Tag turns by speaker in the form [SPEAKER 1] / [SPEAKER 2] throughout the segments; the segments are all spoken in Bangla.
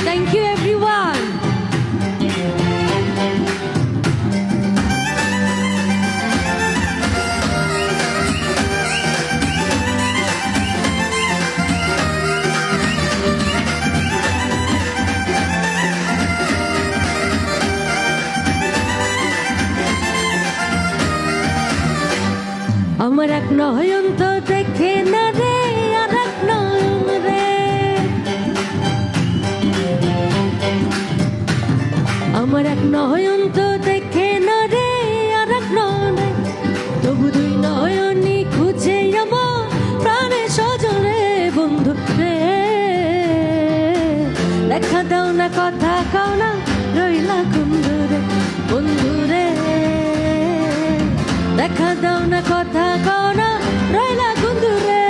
[SPEAKER 1] Thank you, everyone. আমার এক নয়ন তো দেখে না রে, আর এক নয়ন রে। আমার এক নয়ন তো দেখে না রে, আর এক নয়ন রে। তবু দুই নয়নই খুঁজে আমার প্রাণে সজরে বন্ধু রে। দেখা দাও না, কথা কাও না, রইলা কুন্ধু রে বন্ধু রে। দেখা দাও না, কথা কাও না, রইলা কুন্ধু রে।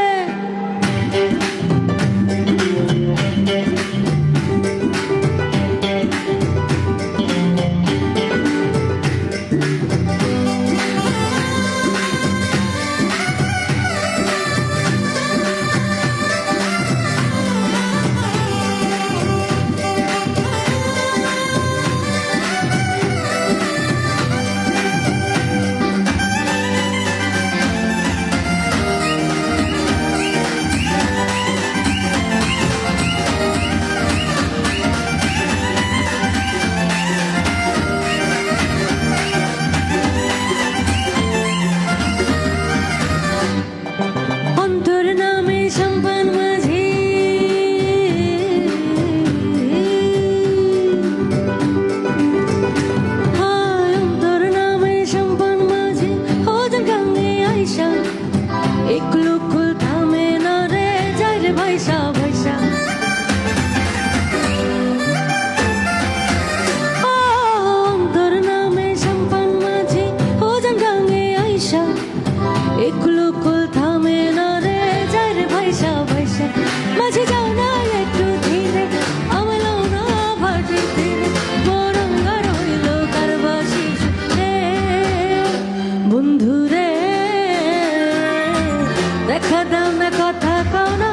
[SPEAKER 1] বন্ধুরে দেখা দাও না, কথা কাও না,